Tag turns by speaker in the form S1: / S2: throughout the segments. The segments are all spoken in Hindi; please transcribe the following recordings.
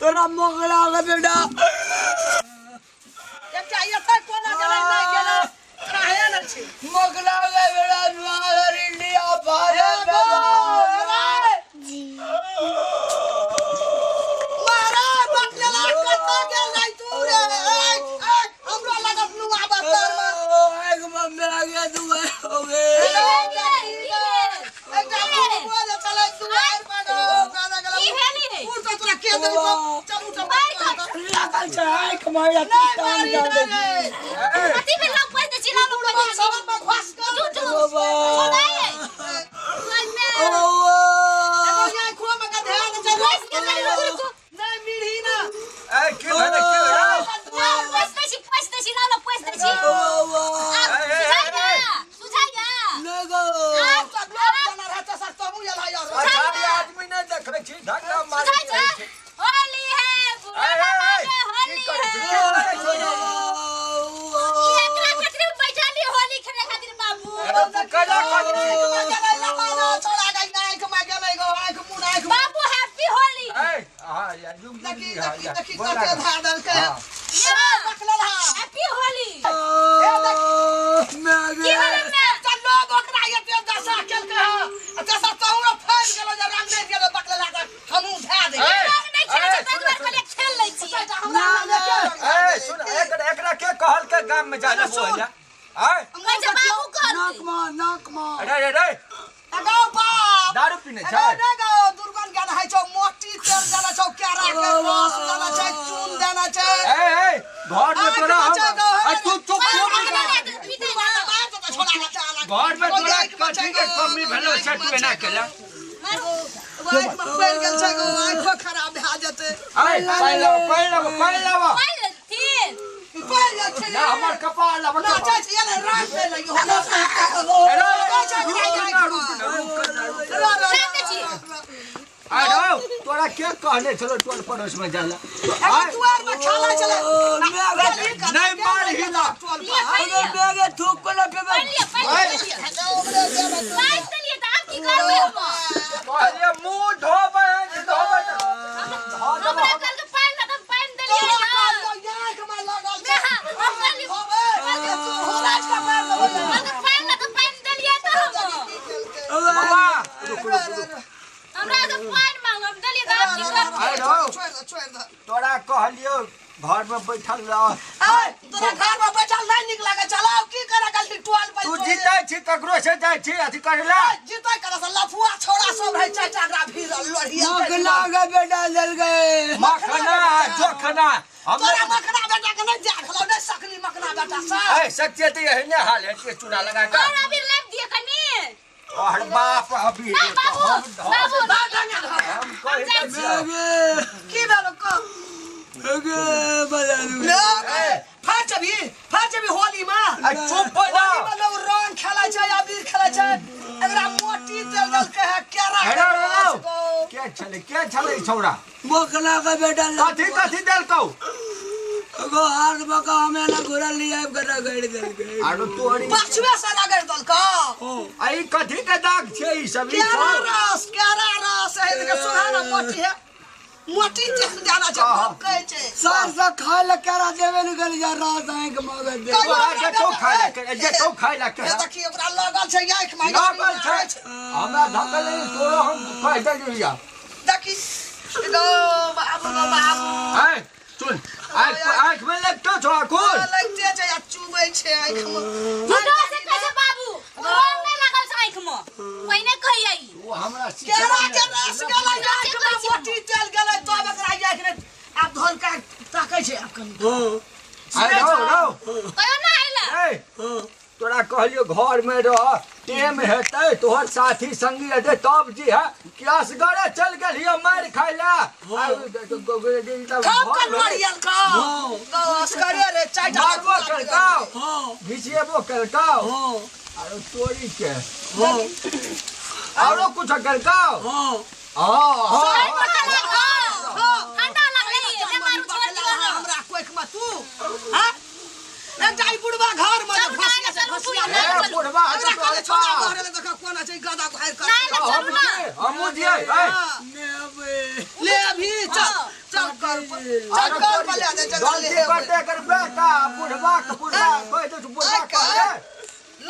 S1: तोरा मोगला का बेटा मोगला का बेटा द्वार इंडिया भारत
S2: मारा बकला कता गेल नहीं तू रे हमरा लगत नु आबत तर में
S1: एक मम्मी आ गया तू हो गए
S2: एकटा बोल चले तू आर पाडो गाना गला की हेली रे पूर तो तोरा के दे चलू तो
S1: लागल छ आय कमाया तू काम जा दे
S2: अति में लोग पैसे चिल्ला लोग पैसे सब में घास कर तू छोड़ाई एगो यहां खो में का ध्यान चल नहीं मिली ना
S3: ए के भले
S2: पैसे चिल्ला लोग पैसे सुझाइया
S1: लगो
S2: आप सब लोग जाना रहता सब तो मुझे ला यार
S3: अठारी आदमी ने देख रहे छी धक्का मार
S2: होली है होली एकरा खातिर बैठाली होली खेले खातिर बाबू
S3: कला
S2: छोड़ा गई ना आंख में गेलै गो आंख मुंह आंख बाबू हैप्पी होली
S3: ए हां यार युग
S2: देखी
S3: हां
S2: देखी
S3: यार
S2: देखी कते धादल के ये पकला हैप्पी होली ए देख
S1: मैं आ
S2: की
S1: गया
S2: होली में चलो ओकरा ये पे दशा केल के दशा तो हमरा फैल गेलो जे रंग नहीं गेलो पकला का हमू धा दे रंग नहीं खेले त तोरा खाली खेल लै छी
S3: ए सुन एकरा के कहल के गांव में जाना बोल जा ए
S2: कैसे बाबू कर
S1: नाक मां
S3: अरे अरे
S2: गाओ बाप
S3: दारू पीने
S2: अरे
S3: जा
S2: नहीं गाओ दुर्गन गाना है छौ मोटी तेल देना छौ केरा के रस देना छै चून देना छै
S3: ए घर में तोरा हम तू चुप
S2: घर में
S3: घर में तोरा कथी के कमी भेलो से तू एना केला
S2: वाइफ में पड़ गेल छै गो आंख खराब भ जाते
S3: ए पहिला ना हमर कपाल लब
S2: ना चाच ये रात में लगी
S3: अरे तोरा के कहले चलो टोल पड़ोस में जाला
S2: दुआर में खाला चले
S3: नहीं मार हिला
S1: बेगे थूक को लगे
S3: अरे मुंह धोबे तोरा कहलियो घर में बैठल रह
S2: तोरा घर में बैठल नहीं निक लागे चलो की करे गलती टोल पर
S3: तू जीते छी ककरो से जाय छी अथी करला
S2: जीते करे से लफुआ छोड़ा सब रह चाचा भीड़ लोढ़िया
S1: मखना का बेटा जल गए
S3: मखना जोखना
S2: तोरा मखना बेटा के नहीं देखलो नहीं सकली मखना बेटा सा
S3: ए सच्चे तो यही ने हाल है के चूना लगा के
S2: और अभी लेप दिए कनी
S3: और बाप अभी
S2: बाबू
S3: हम
S1: बेगे
S2: की बेलो को
S1: बेगे बजा दू
S2: फाच भी होली में
S3: चुप ना
S2: होली में लोग रंग खेला छै अबीर खेला छै एकरा मोटी तेल दल के है केरा
S3: के छले छौड़ा
S1: मखना का बेटा
S3: कथी देल कौ
S1: गो हाथ बका हमें ना घुरा लिया करा गड़ दल गए
S3: आरो तोरी
S2: पछुए से रगड़ दल का
S3: आई कथी के दाग छै ई सब ई
S2: केरा रस है के सुहाना मोटी तेल जाना छै कहै छै
S1: सार सा खाए ला करा देवे न गल जा रात आए के मगर दे
S3: जे तो खाय ला के
S2: देखी ओकरा लगल छै आंख में
S3: लागल छै हमरा धकल नहीं तोरो हम कह दे दिया
S2: देखी गो बाबू
S3: ए सुन आंख में लगतो छ कोन
S2: लगते छै आ चुबै छै आंख में
S4: मुंडा से कैसे बाबू रंग नहीं लागल छै आंख में ओइने कहियै
S3: वो हमरा
S2: केरा के रस गेलै आंख में मोटी तेल गेलै तब एकरा आंख में आब धोल के ताकै छै आब कनी
S3: रो
S4: कहियो ना आइला
S3: ए तोरा कहलियो घर में रह टेम हेतै तोहर साथी संगी हेतै तब जी है कि असगरे चल गेलियो मार खाइला
S2: कब कल मारियल का गो असगरे रे चाटा
S3: मारबो करकाओ घिचिएबो करकाओ अरे तोरी के
S1: हाँ
S3: औरो कुछ कर का
S1: हाँ
S2: सोई
S3: हां
S2: मोटा लग ठंडा लग रही है मारू छोड़ दियो
S5: हमरा कोई कमा तू हां एक जाई बुढ़वा घर में फसिया से फसिया
S3: ए बुढ़वा
S5: हमरा कहले छोड़ा घर में देखा कोना छै गदा को हार कर
S3: हम जिए
S5: ले अभी चल कर ले दे चल ले
S3: करते कर बेटा बुढ़वा कोई तो बुढ़वा कर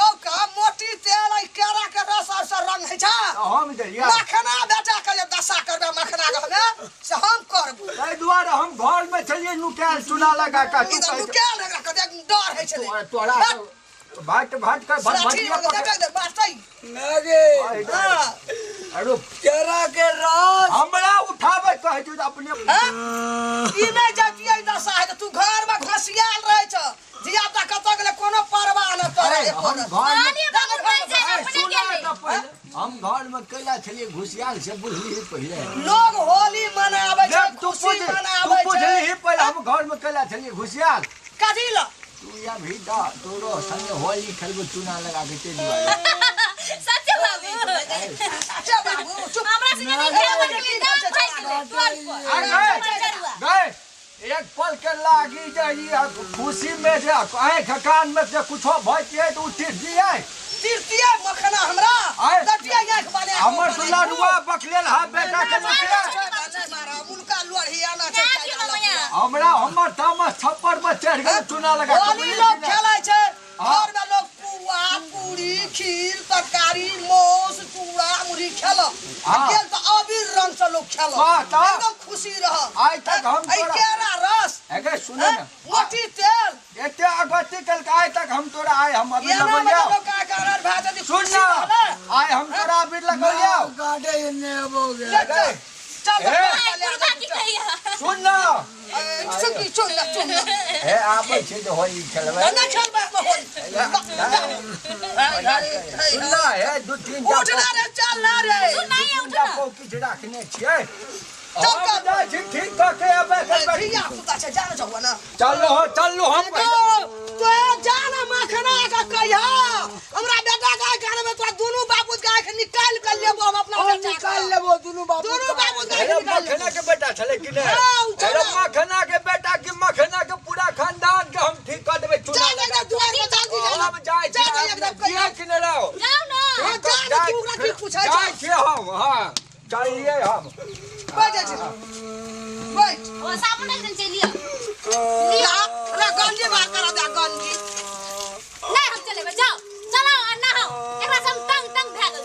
S5: लौका मोटी तेल आई केरा के रस और से रंग है छा
S3: हम दरिया
S5: मखना बेटा के जे दशा करबे मखना कहबे से हम करबो
S3: ताहि दुआरे हम घर में चलिए नुकाल चुना लगा का तू
S5: इधर लुकाल रखा के डर है छले
S3: तोरा भाट कर भटिया
S5: दे बाटई
S1: नागे
S3: अरे
S1: केरा के रस
S3: हमरा उठावे कहे तू अपने
S5: ई नहीं जातिए दशा है तू घर में घसियाल रहे छ जिया ता कत गेले कोनो परवाह न करे
S3: हम घर
S2: पानी बाबू कोई से अपने के
S3: हम घर में कैला छलिए घुसियाल से बुझली पहले
S5: लोग होली मनावे छै
S3: जब तू
S5: खुशी
S3: तू
S5: मनावे छै
S3: बुझली पहले हम घर में कैला छलिए घुसियाल
S5: काजी ल
S3: तू या भी दा तोरो संग होली खेलबो चुना लगा के चली आई
S2: सच्चे बाबू
S5: अच्छा बाबू चुप
S2: हमरा से नहीं खेला
S3: गए एक पल के लागी जाइए खुशी में जे आँख कान में से कुछो भइए तो उठिर दिए
S5: तीर्तिया मखना हमरा
S3: आय।
S5: दटिया आंख वाले
S3: हमर तो लड़ुआ बकलेल हा बेटा के लुटिया
S5: मारा मुनका लोढ़िया ना छै
S3: हमरा हमर तामस छप्पर में चढ़ गए चुना लगा के
S5: होली लोग खेलै छै घर में लोग पुआ पूरी खीर तरकारी मोस चूड़ा मुरही खेल गेल तो अबीर रंग से लोग खेल
S3: वाह, तो?
S5: एकदम खुशी रह
S3: आज तक हम
S5: आई
S3: तोरा
S5: केरा रस
S3: एके सुने ना
S5: मोटी तेल
S3: एते अगति कल के आज तक हम तोरा आए हम अभी
S5: ये ना
S3: लगलियो
S5: मतलब का कारण भा जदी
S3: सुन ना आए हम तोरा अभी लगलियो
S1: काटे इन्ने अब हो गया
S5: चल चल
S2: की
S5: चल
S2: कहिया
S3: सुन ना
S5: सुन चुन
S3: ए आबै छै जे होली खेलबै
S5: ना खेलबे होली
S3: सुन ना हे दू तीन टा
S5: उठ ना रे चल ना रे
S3: किछ राखने छियै
S5: चल
S3: हम जाइ छी ठीक क के अबे करबै
S5: भैया पुता छै जान जाऊ ना
S3: चलू हम
S5: तो जान मखना का कहिया हमरा बेटा का गाने में तोरा दोनों बाबू का आंख निकाल कर लेबो हम अपना बेटा
S1: निकाल लेबो दोनों बाबू
S5: दोनों बाबू का
S3: अरे
S5: आंख निकाल
S3: मखना के बेटा छले कि नहीं
S5: हाँ, उ
S3: अरे
S5: छले।
S3: मखना के बेटा कि मखना के पूरा खानदान के हम ठीक कर देबै चुना
S5: चल
S3: लगा
S5: जा दुआर पे चल दी
S3: हम जाइ छी
S5: चल एकदम
S3: किया कि नहीं रहो
S2: जाओ ना
S5: हां जा तू ओकरा की पूछै छै
S3: जाइ छी हम हां चलिए हम
S5: बैठ जा छी बैठ
S2: वो साबुन एकदम चलियो
S5: ला रे गंजी बाहर करा दे गंजी
S2: नहीं हम चले जाओ चलो अन्ना हो एकरा हम तंग भागल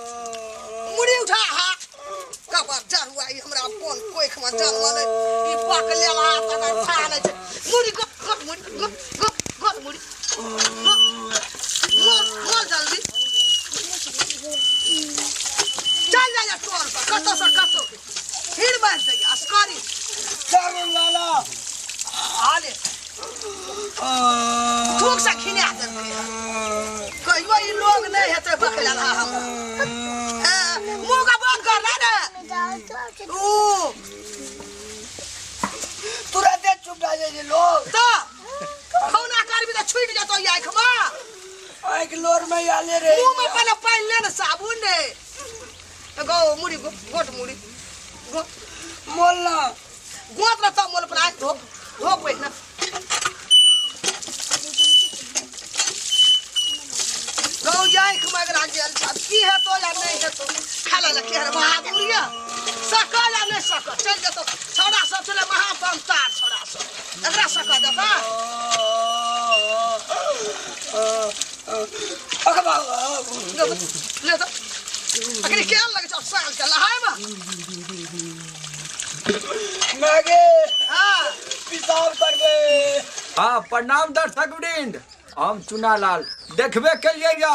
S5: मुड़ी उठा हा कबर जरुआई हमरा कोन कोई खमा जानवा नै ई पक लेला तना खा नै छै मुड़ी गप मुड़ी मोल जल्दी चल जा तोर पर कतो से कतो फिर बैठ जाई अस्कारी
S1: चल लाला
S5: आले थूक से खिना दे कहियो ई लोग नहीं हेते बकला हम मुंह का बंद कर ना रे ओ
S1: तुरंत चुप रह जाइए लोग
S5: तो खौना करबी तो छूट जतो ई आंख में
S1: एक लोर में आले रे
S5: मुंह में पहले पानी ले ना साबुन ने गो मुड़ी गोट मुड़ी गो
S1: मोलना
S5: गोट ना तो मोल पर धो पे ना गौ जाए खमगरा गेल सब की है तो या नहीं है तो खाला ल के बहादुरिया सका या नहीं सका चल जतो छोड़ा सब चले महापम तार छोड़ा सब एकरा सका देता
S1: अखबा
S5: ले तो अखनी के लगे छ साल के लहाय में
S1: मागे
S5: हां
S1: पिसाब करबे
S3: हाँ प्रणाम दर्शक वृंद हम चुनालाल देखबे केलिए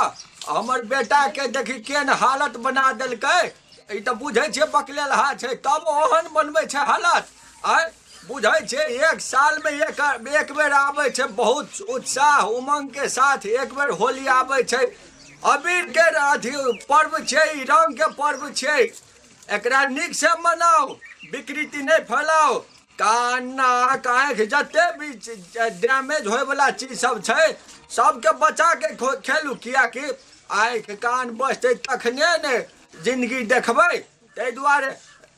S3: हमर बेटा के देखी केन हालत बना देलकै ई तऽ बुझै छै बकलेलहा छै तब ओहन बनबै छै हालत आय बुझै छै एक साल में एक बेर आबै छै बहुत उत्साह उमंग के साथ एक बेर होली आबै छै अबीर के अथी पर्व छै ई रंग के पर्व छै एकरा नीक से मनाओ विकृति नहीं फैलाओ कान नाक आँखि जते भी डैमेज होय वाला चीज सब छै सबके बचा के खेलू, कियाकि आँखि कान बचतै तखने ने जिंदगी देखबै। ताहि दुआरे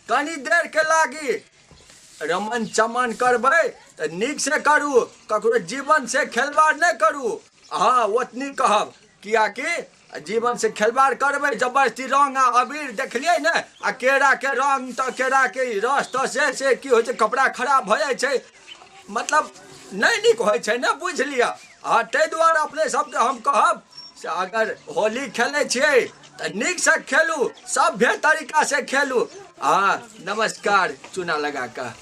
S3: कनी देर के लागी रमन चमन करबै तऽ नीक से करू, ककरो जीवन से खेलवाड़ नहि करू। हाँ ओतनी कहब, कियाकि जीवन से खेलवाड़ करबै जबरदस्ती रंग आ अबीर देखलियै ने आ केरा के रंग तऽ केरा के रस तऽ से की होइ छै कपड़ा खराब भऽ जाइ छै, मतलब नहीं नीक होइ छै ने, बुझ लिअ। हाँ ताहि दुआरे अपने सबके हम कहब से अगर होली खेलै छियै तऽ नीक से खेलू, सभ्य तरीका से खेलू। हाँ नमस्कार चूना लगा कऽ।